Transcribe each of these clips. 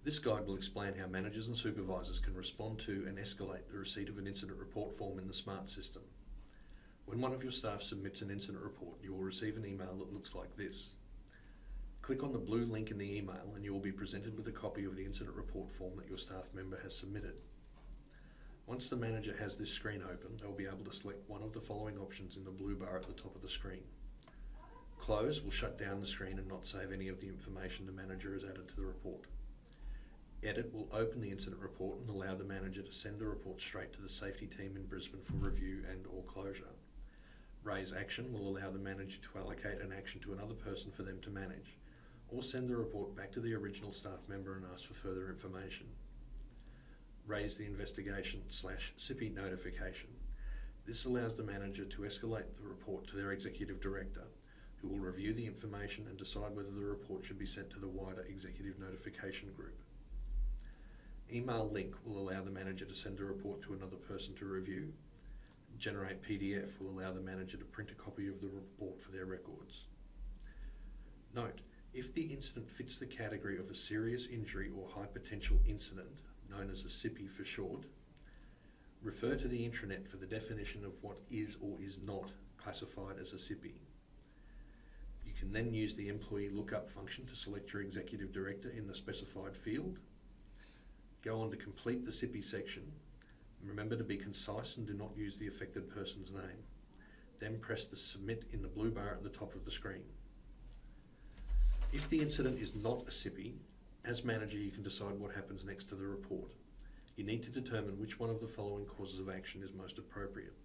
This guide will explain how managers and supervisors can respond to and escalate the receipt of an incident report form in the SMART system. When one of your staff submits an incident report, you will receive an email that looks like this. Click on the blue link in the email and you will be presented with a copy of the incident report form that your staff member has submitted. Once the manager has this screen open, they will be able to select one of the following options in the blue bar at the top of the screen. Close will shut down the screen and not save any of the information the manager has added to the report. Edit will open the incident report and allow the manager to send the report straight to the safety team in Brisbane for review and/or closure. Raise action will allow the manager to allocate an action to another person for them to manage, or send the report back to the original staff member and ask for further information. Raise the investigation/SIPI notification. This allows the manager to escalate the report to their executive director, who will review the information and decide whether the report should be sent to the wider executive notification group. Email link will allow the manager to send a report to another person to review. Generate PDF will allow the manager to print a copy of the report for their records. Note, if the incident fits the category of a serious injury or high potential incident, known as a SIPI for short, refer to the intranet for the definition of what is or is not classified as a SIPI. You can then use the employee lookup function to select your executive director in the specified field. Go on to complete the SIPI section. Remember to be concise and do not use the affected person's name. Then press the submit in the blue bar at the top of the screen. If the incident is not a SIPI, as manager you can decide what happens next to the report. You need to determine which one of the following courses of action is most appropriate.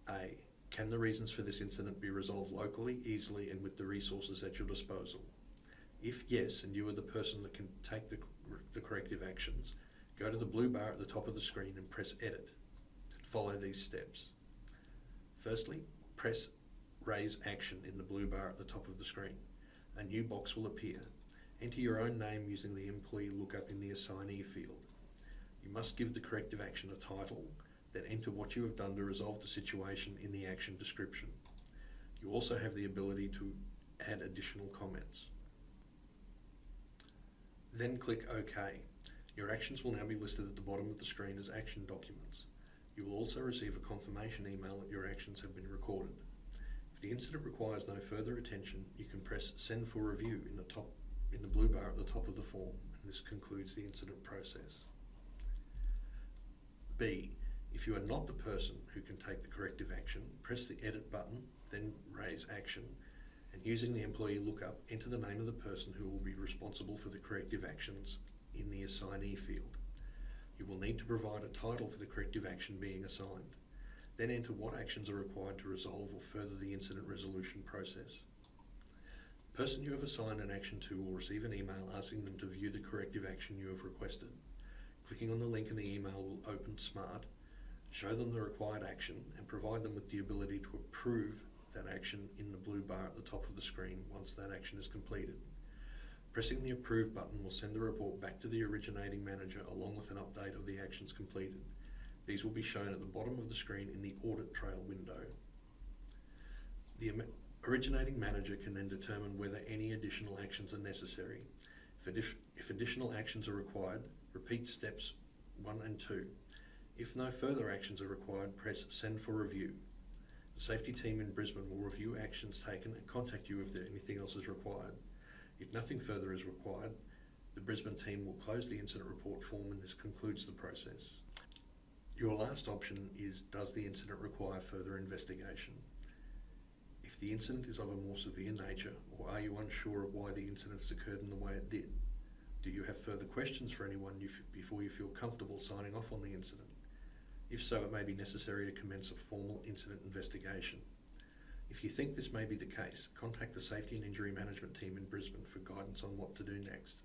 A. Can the reasons for this incident be resolved locally, easily and with the resources at your disposal? If yes, and you are the person that can take the corrective actions, go to the blue bar at the top of the screen and press Edit, and follow these steps. Firstly, press Raise Action in the blue bar at the top of the screen. A new box will appear. Enter your own name using the employee lookup in the assignee field. You must give the corrective action a title, then enter what you have done to resolve the situation in the action description. You also have the ability to add additional comments. Then click OK. Your actions will now be listed at the bottom of the screen as action documents. You will also receive a confirmation email that your actions have been recorded. If the incident requires no further attention, you can press Send for Review in the blue bar at the top of the form, and this concludes the incident process. B. If you are not the person who can take the corrective action, press the Edit button, then Raise Action, and using the employee lookup, enter the name of the person who will be responsible for the corrective actions in the assignee field. You will need to provide a title for the corrective action being assigned. Then enter what actions are required to resolve or further the incident resolution process. The person you have assigned an action to will receive an email asking them to view the corrective action you have requested. Clicking on the link in the email will open SMART, show them the required action, and provide them with the ability to approve that action in the blue bar at the top of the screen once that action is completed. Pressing the Approve button will send the report back to the originating manager along with an update of the actions completed. These will be shown at the bottom of the screen in the Audit Trail window. The originating manager can then determine whether any additional actions are necessary. If additional actions are required, repeat steps 1 and 2. If no further actions are required, press Send for Review. The safety team in Brisbane will review actions taken and contact you if anything else is required. If nothing further is required, the Brisbane team will close the incident report form, and this concludes the process. Your last option is, does the incident require further investigation? If the incident is of a more severe nature, or are you unsure of why the incident has occurred in the way it did? Do you have further questions for anyone before you feel comfortable signing off on the incident? If so, it may be necessary to commence a formal incident investigation. If you think this may be the case, contact the Safety and Injury Management team in Brisbane for guidance on what to do next.